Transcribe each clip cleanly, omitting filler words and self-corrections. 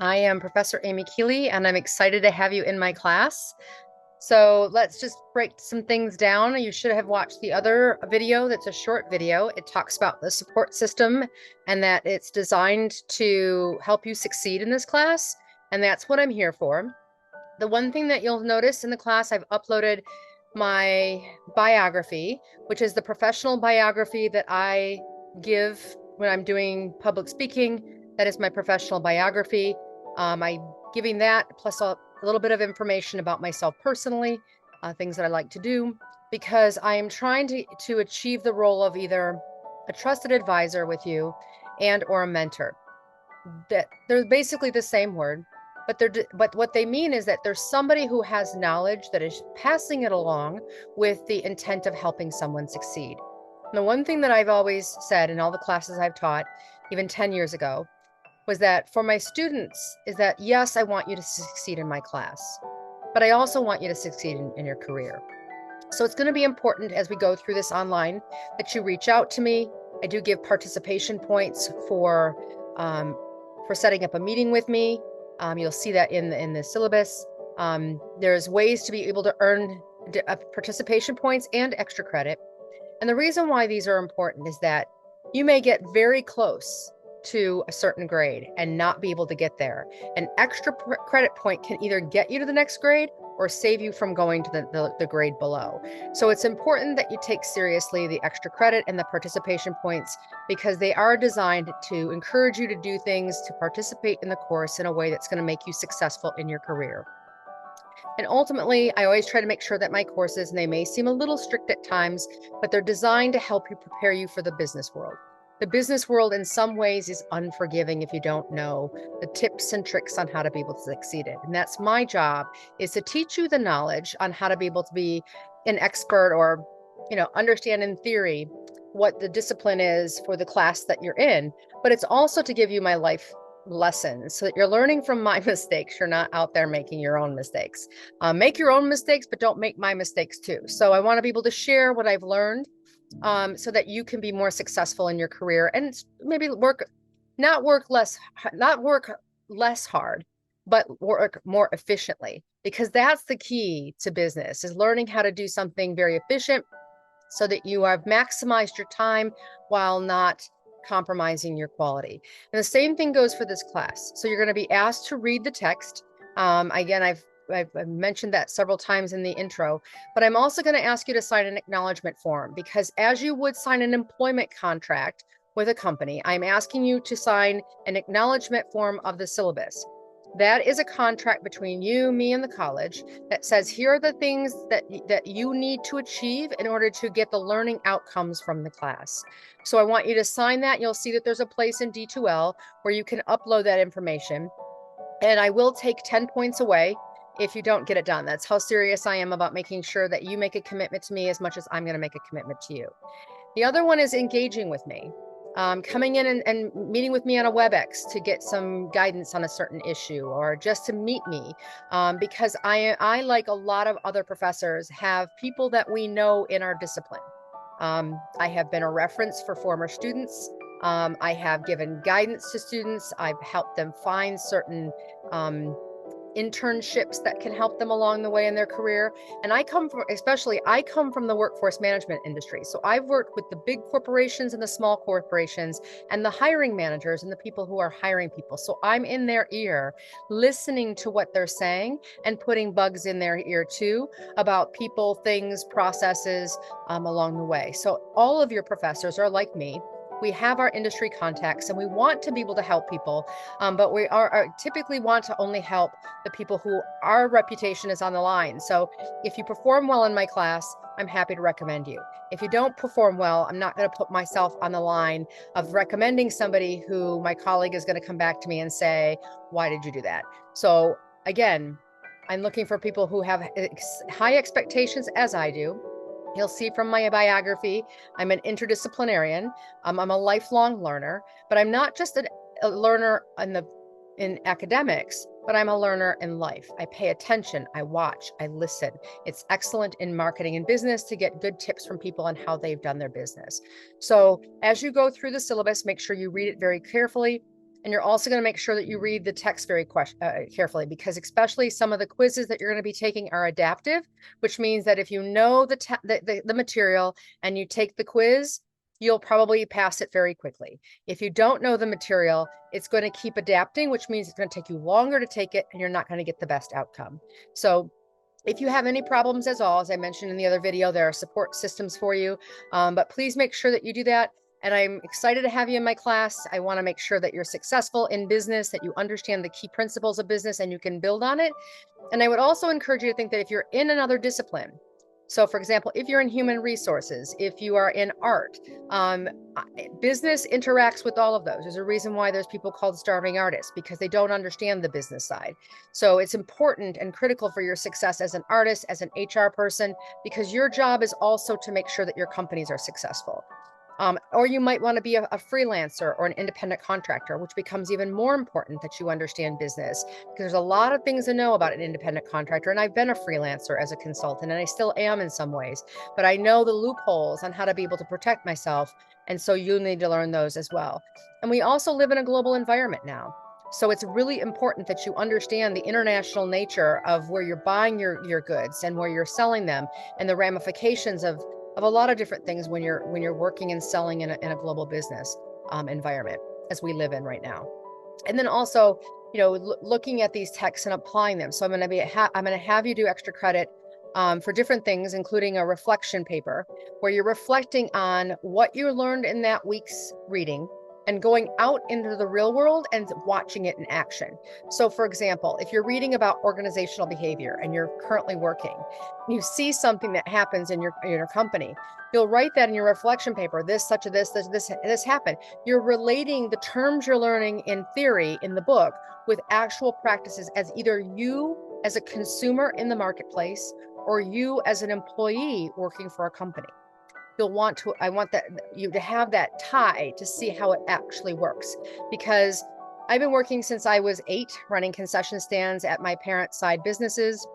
I am Professor Amy Keely, and I'm excited to have you in my class. So let's just break some things down. You should have watched the other video that's a short video. It talks about the support system and that it's designed to help you succeed in this class, and that's what I'm here for. The one thing that you'll notice in the class, I've uploaded my biography, which is the professional biography that I give when I'm doing public speaking. That is my professional biography. I'm giving that plus a little bit of information about myself personally, things that I like to do, because I am trying to achieve the role of either a trusted advisor with you and or a mentor. That they're basically the same word, but what they mean is that there's somebody who has knowledge that is passing it along with the intent of helping someone succeed. The one thing that I've always said in all the classes I've taught, even 10 years ago, was that for my students is that, yes, I want you to succeed in my class, but I also want you to succeed in your career. So it's going to be important as we go through this online that you reach out to me. I do give participation points for setting up a meeting with me. You'll see that in the syllabus. There's ways to be able to earn participation points and extra credit. And the reason why these are important is that you may get very close to a certain grade and not be able to get there. An extra credit point can either get you to the next grade or save you from going to the grade below. So it's important that you take seriously the extra credit and the participation points, because they are designed to encourage you to do things, to participate in the course in a way that's going to make you successful in your career. And ultimately, I always try to make sure that my courses, and they may seem a little strict at times, but they're designed to help you prepare you for the business world. The business world in some ways is unforgiving if you don't know the tips and tricks on how to be able to succeed in. And that's my job, is to teach you the knowledge on how to be able to be an expert, or, understand in theory what the discipline is for the class that you're in. But it's also to give you my life lessons so that you're learning from my mistakes. You're not out there making your own mistakes. Make your own mistakes, but don't make my mistakes too. So I want to be able to share what I've learned, so that you can be more successful in your career and maybe not work less hard, but work more efficiently, because that's the key to business, is learning how to do something very efficient so that you have maximized your time while not compromising your quality. And the same thing goes for this class. So you're going to be asked to read the text. Again, I've mentioned that several times in the intro, but I'm also going to ask you to sign an acknowledgement form, because as you would sign an employment contract with a company, I'm asking you to sign an acknowledgement form of the syllabus. That is a contract between you, me, and the college that says, here are the things that you need to achieve in order to get the learning outcomes from the class. So I want you to sign that. You'll see that there's a place in D2L where you can upload that information. And I will take 10 points away if you don't get it done. That's how serious I am about making sure that you make a commitment to me as much as I'm going to make a commitment to you. The other one is engaging with me. Coming in and meeting with me on a WebEx to get some guidance on a certain issue, or just to meet me, because I, like a lot of other professors, have people that we know in our discipline. I have been a reference for former students. I have given guidance to students. I've helped them find certain internships that can help them along the way in their career. And I come from the workforce management industry. So I've worked with the big corporations and the small corporations and the hiring managers and the people who are hiring people. So I'm in their ear, listening to what they're saying and putting bugs in their ear too, about people, things, processes, along the way. So all of your professors are like me. We have our industry contacts and we want to be able to help people, but we are typically want to only help the people who our reputation is on the line. So if you perform well in my class, I'm happy to recommend you. If you don't perform well, I'm not going to put myself on the line of recommending somebody who my colleague is going to come back to me and say, why did you do that? So again, I'm looking for people who have high expectations, as I do. You'll see from my biography, I'm an interdisciplinarian. I'm a lifelong learner, but I'm not just a learner in academics, but I'm a learner in life. I pay attention, I watch, I listen. It's excellent in marketing and business to get good tips from people on how they've done their business. So as you go through the syllabus, make sure you read it very carefully And you're also going to make sure that you read the text very carefully, because especially some of the quizzes that you're going to be taking are adaptive, which means that if you know the material and you take the quiz, you'll probably pass it very quickly. If you don't know the material, it's going to keep adapting, which means it's going to take you longer to take it and you're not going to get the best outcome. So if you have any problems at all, as I mentioned in the other video, there are support systems for you, but please make sure that you do that. And I'm excited to have you in my class. I want to make sure that you're successful in business, that you understand the key principles of business and you can build on it. And I would also encourage you to think that if you're in another discipline, so for example, if you're in human resources, if you are in art, business interacts with all of those. There's a reason why there's people called starving artists, because they don't understand the business side. So it's important and critical for your success as an artist, as an HR person, because your job is also to make sure that your companies are successful. Or you might want to be a freelancer or an independent contractor, which becomes even more important that you understand business, because there's a lot of things to know about an independent contractor. And I've been a freelancer as a consultant, and I still am in some ways, but I know the loopholes on how to be able to protect myself. And so you need to learn those as well. And we also live in a global environment now. So it's really important that you understand the international nature of where you're buying your goods and where you're selling them, and the ramifications of a lot of different things when you're working and selling in a global business environment, as we live in right now. And then also, looking at these texts and applying them. So I'm going to have you do extra credit for different things, including a reflection paper where you're reflecting on what you learned in that week's reading and going out into the real world and watching it in action. So for example, if you're reading about organizational behavior and you're currently working, you see something that happens in your company, you'll write that in your reflection paper. This happened. You're relating the terms you're learning in theory in the book with actual practices, as either you as a consumer in the marketplace or you as an employee working for a company. I want you to have that tie to see how it actually works, because I've been working since I was 8, running concession stands at my parents' side businesses.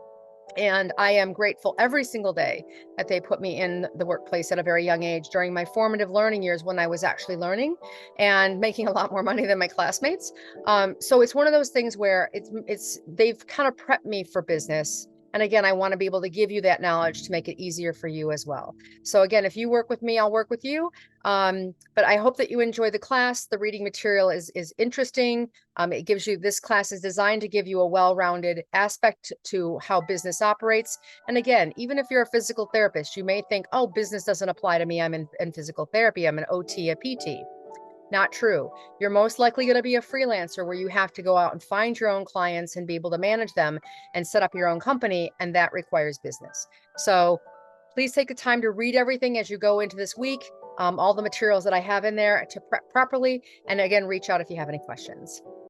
And I am grateful every single day that they put me in the workplace at a very young age during my formative learning years, when I was actually learning and making a lot more money than my classmates. So it's one of those things where they've kind of prepped me for business. And again, I want to be able to give you that knowledge to make it easier for you as well. So again, if you work with me, I'll work with you. But I hope that you enjoy the class. The reading material is interesting. This class is designed to give you a well-rounded aspect to how business operates. And again, even if you're a physical therapist, you may think, oh, business doesn't apply to me. I'm in physical therapy. I'm an OT, a PT. Not true. You're most likely going to be a freelancer where you have to go out and find your own clients and be able to manage them and set up your own company. And that requires business. So please take the time to read everything as you go into this week, all the materials that I have in there to prep properly. And again, reach out if you have any questions.